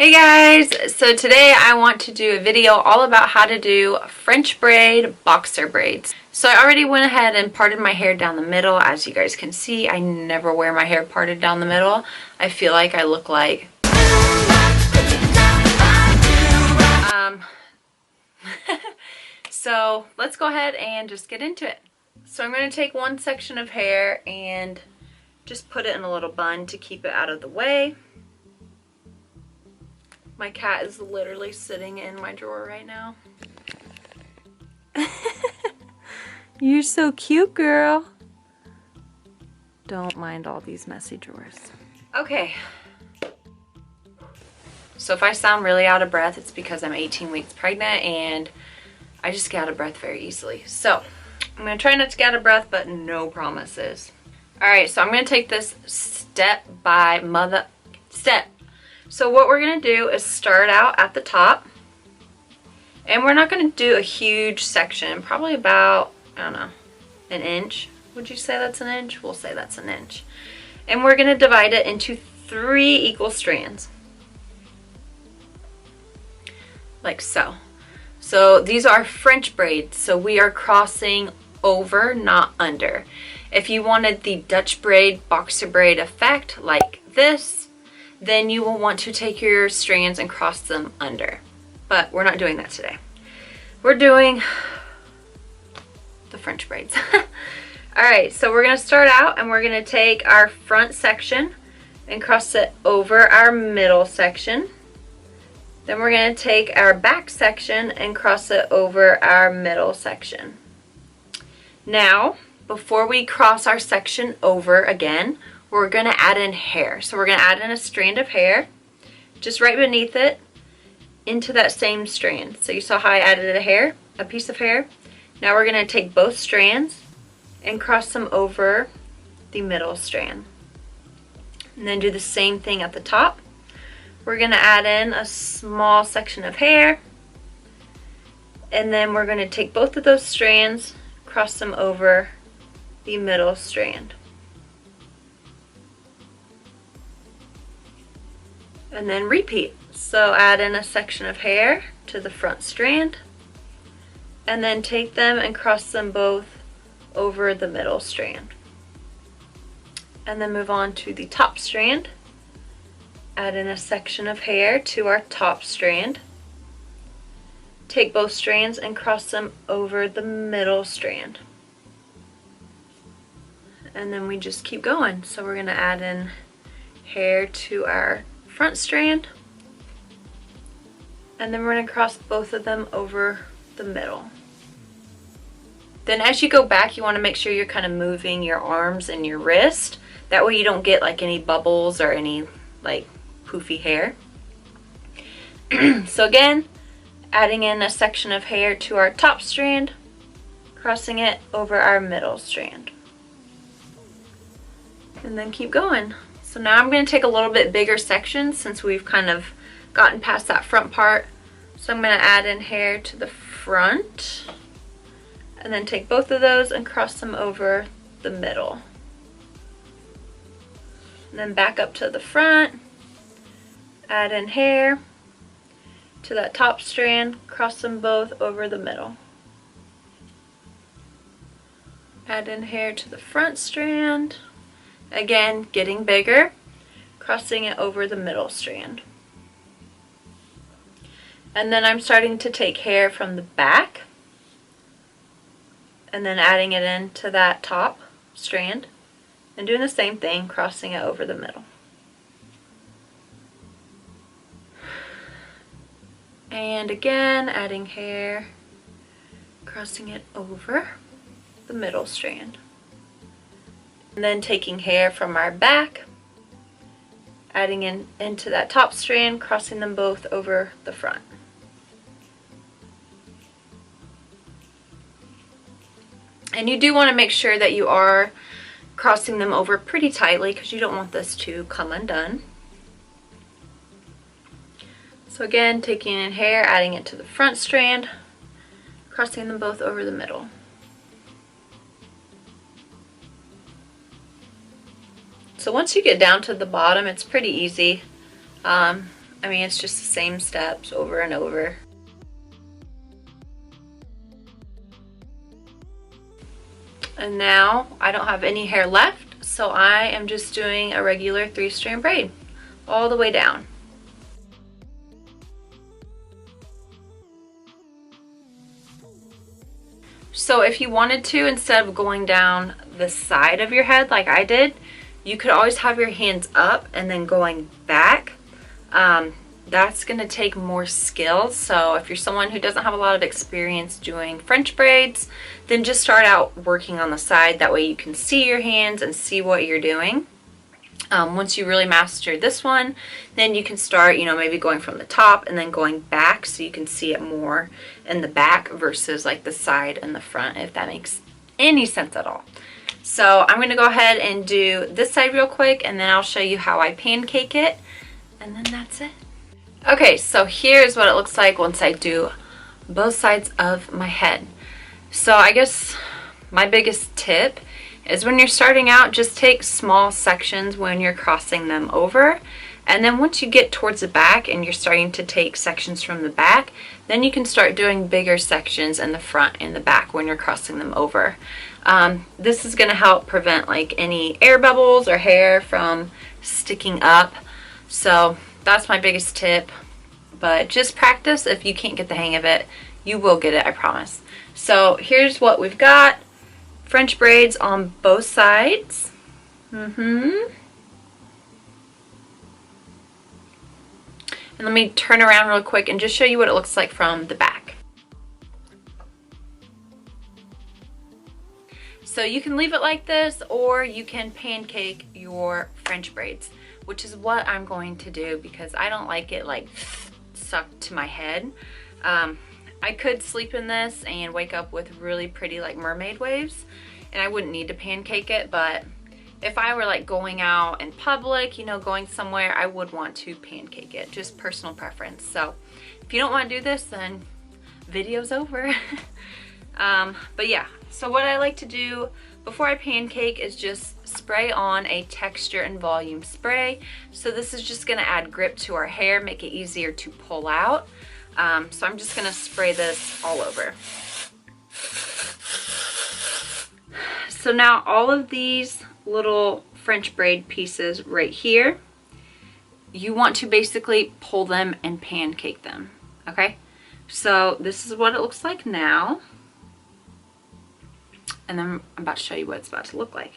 Hey guys, so today I want to do a video all about how to do French braid boxer braids. So I already went ahead and parted my hair down the middle. As you guys can see, I never wear my hair parted down the middle. I feel like I look like so let's go ahead and just get into it. So I'm going to take one section of hair and just put it in a little bun to keep it out of the way. My cat is literally sitting in my drawer right now. You're so cute, girl. Don't mind all these messy drawers. Okay. So if I sound really out of breath, it's because I'm 18 weeks pregnant and I just get out of breath very easily. So I'm going to try not to get out of breath, but no promises. Alright, so I'm going to take this step by step. So what we're going to do is start out at the top. And we're not going to do a huge section, probably about, I don't know, an inch. Would you say that's an inch? We'll say that's an inch. And we're going to divide it into 3 equal strands. Like so. So these are French braids, so we are crossing over, not under. If you wanted the Dutch braid, boxer braid effect like this, then you will want to take your strands and cross them under. But we're not doing that today. We're doing the French braids. Alright, so we're going to start out and we're going to take our front section and cross it over our middle section. Then we're going to take our back section and cross it over our middle section. Now, before we cross our section over again, we're going to add in hair. So we're going to add in a strand of hair, just right beneath it, into that same strand. So you saw how I added a piece of hair. Now we're going to take both strands and cross them over the middle strand. And then do the same thing at the top. We're going to add in a small section of hair. And then we're going to take both of those strands, cross them over the middle strand. And then repeat. So add in a section of hair to the front strand. And then take them and cross them both over the middle strand. And then move on to the top strand. Add in a section of hair to our top strand. Take both strands and cross them over the middle strand. And then we just keep going. So we're going to add in hair to our front strand. And then we're going to cross both of them over the middle. Then as you go back, you want to make sure you're kind of moving your arms and your wrist. That way you don't get like any bubbles or any like poofy hair. So again, adding in a section of hair to our top strand, crossing it over our middle strand. And then keep going. So now I'm going to take a little bit bigger section since we've kind of gotten past that front part. So I'm going to add in hair to the front and then take both of those and cross them over the middle. And then back up to the front, add in hair to that top strand, cross them both over the middle. Add in hair to the front strand, again getting bigger, crossing it over the middle strand. And then I'm starting to take hair from the back and then adding it into that top strand and doing the same thing, crossing it over the middle. And again, adding hair, crossing it over the middle strand. And then taking hair from our back, adding into that top strand, crossing them both over the front. And you do want to make sure that you are crossing them over pretty tightly because you don't want this to come undone. So again, taking in hair, adding it to the front strand, crossing them both over the middle. So once you get down to the bottom, it's pretty easy. I mean, it's just the same steps over and over. And now I don't have any hair left, so I am just doing a regular 3-strand braid all the way down. So if you wanted to, instead of going down the side of your head like I did, you could always have your hands up and then going back. That's going to take more skills. So if you're someone who doesn't have a lot of experience doing French braids, then just start out working on the side. That way you can see your hands and see what you're doing. Once you really master this one, then you can start, you know, maybe going from the top and then going back so you can see it more in the back versus like the side and the front, if that makes any sense at all. So I'm going to go ahead and do this side real quick, and then I'll show you how I pancake it, and then that's it. Okay, so here's what it looks like once I do both sides of my head. So I guess my biggest tip is when you're starting out, just take small sections when you're crossing them over. And then once you get towards the back and you're starting to take sections from the back, then you can start doing bigger sections in the front and the back when you're crossing them over. This is going to help prevent like any air bubbles or hair from sticking up. So that's my biggest tip, but just practice. If you can't get the hang of it, you will get it, I promise. So here's what we've got. French braids on both sides. And let me turn around real quick and just show you what it looks like from the back. So you can leave it like this, or you can pancake your French braids, which is what I'm going to do because I don't like it like stuck to my head. I could sleep in this and wake up with really pretty like mermaid waves, and I wouldn't need to pancake it, but if I were like going out in public, you know, going somewhere, I would want to pancake it, just personal preference. So if you don't want to do this, then video's over. But yeah, so what I like to do before I pancake is just spray on a texture and volume spray. So this is just going to add grip to our hair, make it easier to pull out. So I'm just going to spray this all over. So now all of these little French braid pieces right here, you want to basically pull them and pancake them, okay? So this is what it looks like now. And then I'm about to show you what it's about to look like.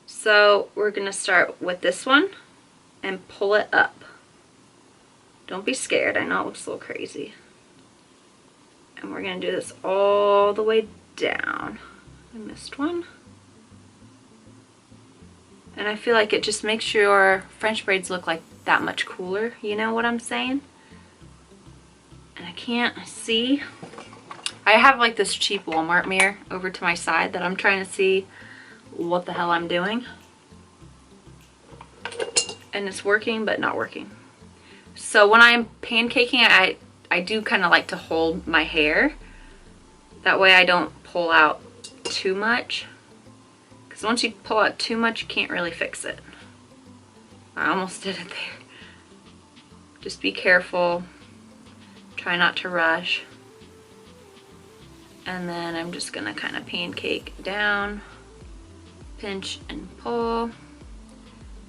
So we're going to start with this one and pull it up. Don't be scared. I know it looks a little crazy. And we're going to do this all the way down. I missed one. And I feel like it just makes your French braids look like that much cooler. You know what I'm saying? And I can't see. I have like this cheap Walmart mirror over to my side that I'm trying to see what the hell I'm doing. And it's working, but not working. So when I'm pancaking, I do kind of like to hold my hair. That way I don't pull out too much. Because once you pull out too much, you can't really fix it. I almost did it there. Just be careful. Try not to rush. And then I'm just going to kind of pancake down, pinch and pull.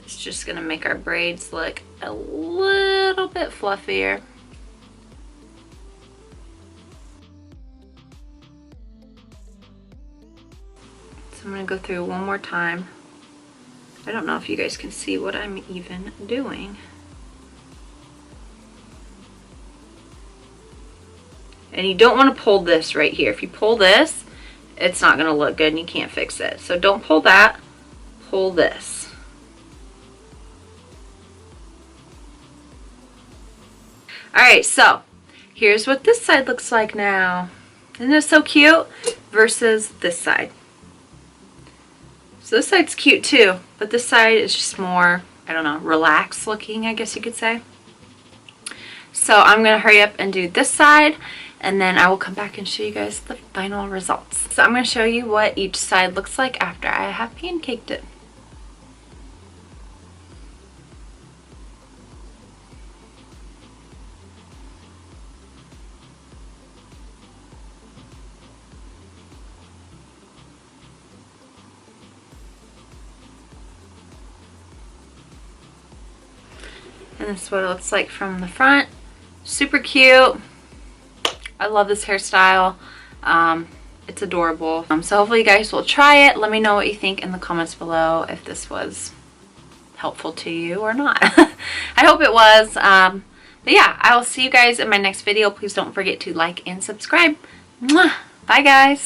It's just going to make our braids look a little bit fluffier. So I'm going to go through one more time. I don't know if you guys can see what I'm even doing. And you don't want to pull this right here. If you pull this, it's not going to look good and you can't fix it. So don't pull that, pull this. Alright, so here's what this side looks like now. Isn't this so cute? Versus this side. So this side's cute too, but this side is just more, I don't know, relaxed looking, I guess you could say. So I'm going to hurry up and do this side, and then I will come back and show you guys the final results. So I'm going to show you what each side looks like after I have pancaked it. And this is what it looks like from the front. Super cute. I love this hairstyle. It's adorable. So hopefully you guys will try it. Let me know what you think in the comments below if this was helpful to you or not. I hope it was. But yeah, I will see you guys in my next video. Please don't forget to like and subscribe. Mwah! Bye guys.